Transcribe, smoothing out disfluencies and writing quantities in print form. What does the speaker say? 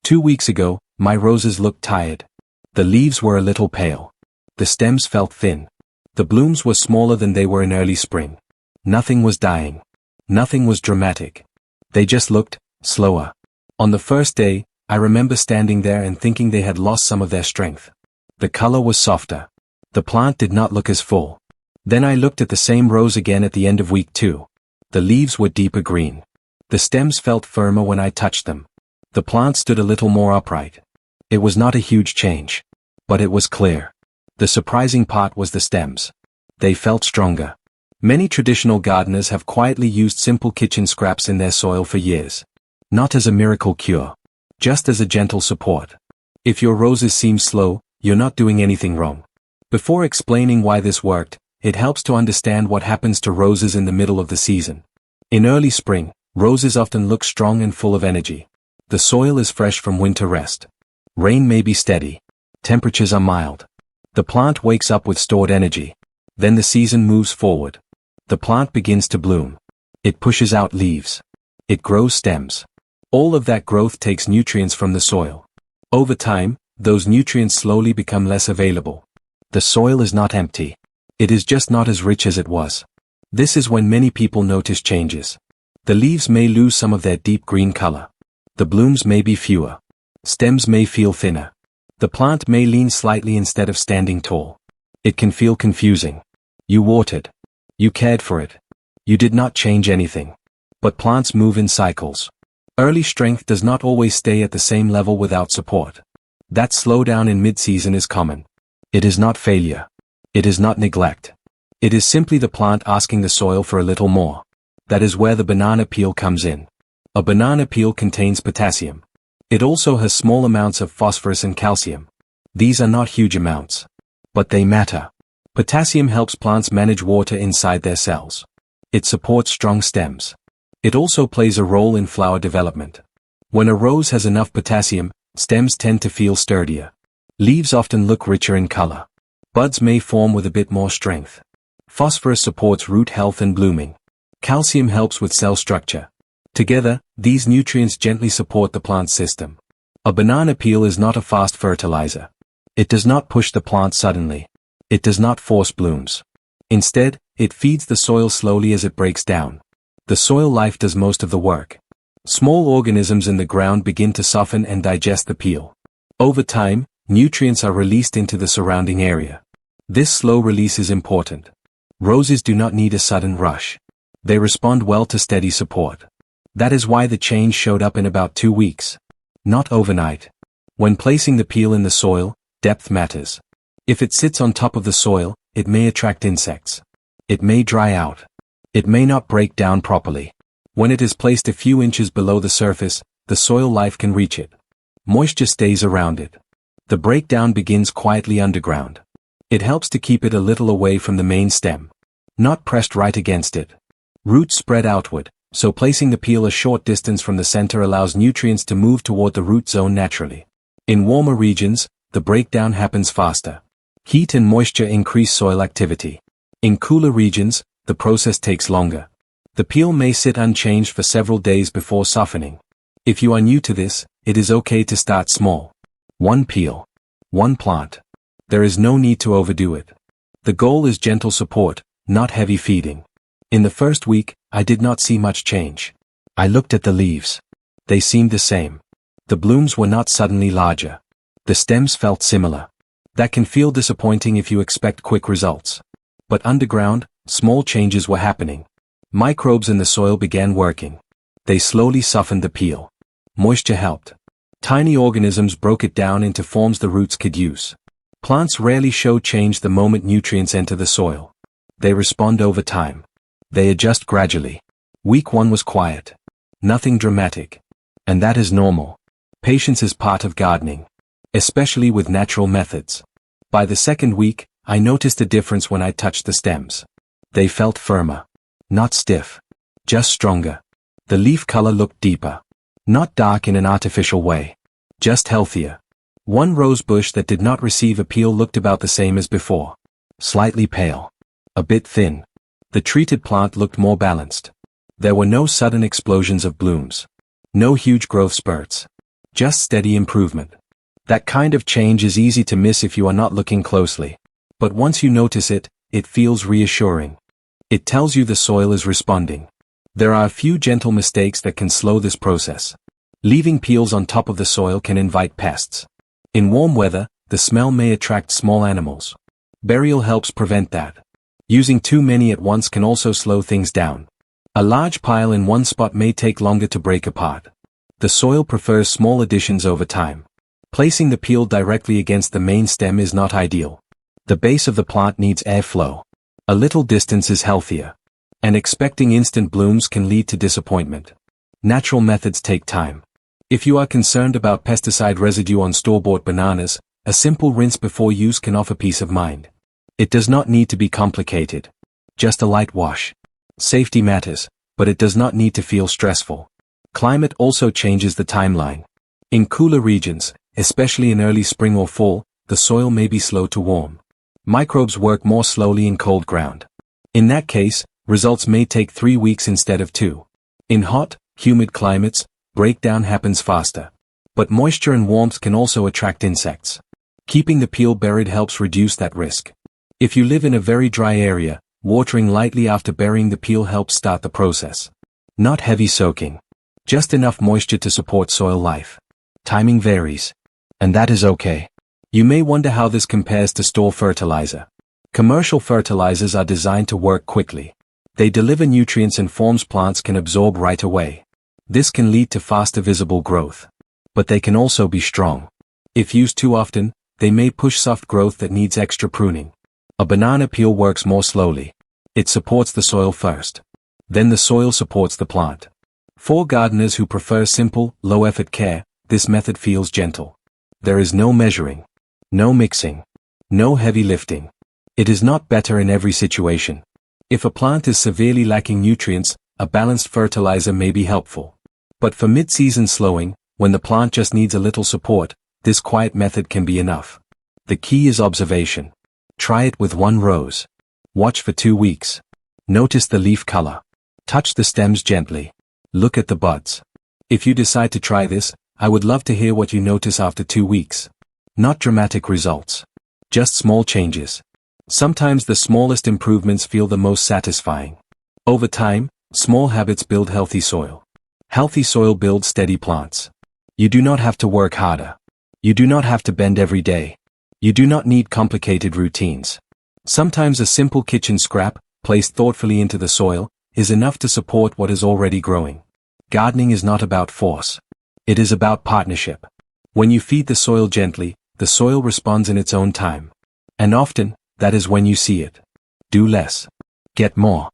2 weeks ago, my roses looked tired. The leaves were a little pale. The stems felt thin. The blooms were smaller than they were in early spring. Nothing was dying. Nothing was dramatic. They just looked slower. On the first day, I remember standing there and thinking they had lost some of their strength. The color was softer. The plant did not look as full. Then I looked at the same rose again at the end of week 2. The leaves were deeper green. The stems felt firmer when I touched them. The plant stood a little more upright. It was not a huge change. But it was clear. The surprising part was the stems. They felt stronger. Many traditional gardeners have quietly used simple kitchen scraps in their soil for years. Not as a miracle cure. Just as a gentle support. If your roses seem slow, you're not doing anything wrong. Before explaining why this worked, it helps to understand what happens to roses in the middle of the season. In early spring, roses often look strong and full of energy. The soil is fresh from winter rest. Rain may be steady. Temperatures are mild. The plant wakes up with stored energy. Then the season moves forward. The plant begins to bloom. It pushes out leaves. It grows stems. All of that growth takes nutrients from the soil. Over time, those nutrients slowly become less available. The soil is not empty. It is just not as rich as it was. This is when many people notice changes. The leaves may lose some of their deep green color. The blooms may be fewer. Stems may feel thinner. The plant may lean slightly instead of standing tall. It can feel confusing. You watered. You cared for it. You did not change anything. But plants move in cycles. Early strength does not always stay at the same level without support. That slowdown in mid-season is common. It is not failure. It is not neglect. It is simply the plant asking the soil for a little more. That is where the banana peel comes in. A banana peel contains potassium. It also has small amounts of phosphorus and calcium. These are not huge amounts. But they matter. Potassium helps plants manage water inside their cells. It supports strong stems. It also plays a role in flower development. When a rose has enough potassium, stems tend to feel sturdier. Leaves often look richer in color. Buds may form with a bit more strength. Phosphorus supports root health and blooming. Calcium helps with cell structure. Together, these nutrients gently support the plant system. A banana peel is not a fast fertilizer. It does not push the plant suddenly. It does not force blooms. Instead, it feeds the soil slowly as it breaks down. The soil life does most of the work. Small organisms in the ground begin to soften and digest the peel. Over time, nutrients are released into the surrounding area. This slow release is important. Roses do not need a sudden rush. They respond well to steady support. That is why the change showed up in about 2 weeks. Not overnight. When placing the peel in the soil, depth matters. If it sits on top of the soil, it may attract insects. It may dry out. It may not break down properly. When it is placed a few inches below the surface, the soil life can reach it. Moisture stays around it. The breakdown begins quietly underground. It helps to keep it a little away from the main stem. Not pressed right against it. Roots spread outward, so placing the peel a short distance from the center allows nutrients to move toward the root zone naturally. In warmer regions, the breakdown happens faster. Heat and moisture increase soil activity. In cooler regions, the process takes longer. The peel may sit unchanged for several days before softening. If you are new to this, it is okay to start small. 1 peel. 1 plant. There is no need to overdo it. The goal is gentle support, not heavy feeding. In the first week, I did not see much change. I looked at the leaves. They seemed the same. The blooms were not suddenly larger. The stems felt similar. That can feel disappointing if you expect quick results. But underground, small changes were happening. Microbes in the soil began working. They slowly softened the peel. Moisture helped. Tiny organisms broke it down into forms the roots could use. Plants rarely show change the moment nutrients enter the soil. They respond over time. They adjust gradually. Week 1 was quiet. Nothing dramatic. And that is normal. Patience is part of gardening. Especially with natural methods. By the second week, I noticed a difference when I touched the stems. They felt firmer. Not stiff. Just stronger. The leaf color looked deeper. Not dark in an artificial way. Just healthier. One rose bush that did not receive a peel looked about the same as before. Slightly pale. A bit thin. The treated plant looked more balanced. There were no sudden explosions of blooms. No huge growth spurts. Just steady improvement. That kind of change is easy to miss if you are not looking closely. But once you notice it, it feels reassuring. It tells you the soil is responding. There are a few gentle mistakes that can slow this process. Leaving peels on top of the soil can invite pests. In warm weather, the smell may attract small animals. Burial helps prevent that. Using too many at once can also slow things down. A large pile in one spot may take longer to break apart. The soil prefers small additions over time. Placing the peel directly against the main stem is not ideal. The base of the plant needs airflow. A little distance is healthier. And expecting instant blooms can lead to disappointment. Natural methods take time. If you are concerned about pesticide residue on store-bought bananas, a simple rinse before use can offer peace of mind. It does not need to be complicated. Just a light wash. Safety matters, but it does not need to feel stressful. Climate also changes the timeline. In cooler regions, especially in early spring or fall, the soil may be slow to warm. Microbes work more slowly in cold ground. In that case, results may take 3 weeks instead of 2. In hot, humid climates, breakdown happens faster. But moisture and warmth can also attract insects. Keeping the peel buried helps reduce that risk. If you live in a very dry area, watering lightly after burying the peel helps start the process. Not heavy soaking. Just enough moisture to support soil life. Timing varies. And that is okay. You may wonder how this compares to store fertilizer. Commercial fertilizers are designed to work quickly. They deliver nutrients and forms plants can absorb right away. This can lead to faster visible growth. But they can also be strong. If used too often, they may push soft growth that needs extra pruning. A banana peel works more slowly. It supports the soil first. Then the soil supports the plant. For gardeners who prefer simple, low-effort care, this method feels gentle. There is no measuring. No mixing. No heavy lifting. It is not better in every situation. If a plant is severely lacking nutrients, a balanced fertilizer may be helpful. But for mid-season slowing, when the plant just needs a little support, this quiet method can be enough. The key is observation. Try it with 1 rose. Watch for 2 weeks. Notice the leaf color. Touch the stems gently. Look at the buds. If you decide to try this, I would love to hear what you notice after 2 weeks. Not dramatic results. Just small changes. Sometimes the smallest improvements feel the most satisfying. Over time, small habits build healthy soil. Healthy soil builds steady plants. You do not have to work harder. You do not have to bend every day. You do not need complicated routines. Sometimes a simple kitchen scrap, placed thoughtfully into the soil, is enough to support what is already growing. Gardening is not about force. It is about partnership. When you feed the soil gently, the soil responds in its own time. And often, that is when you see it. Do less. Get more.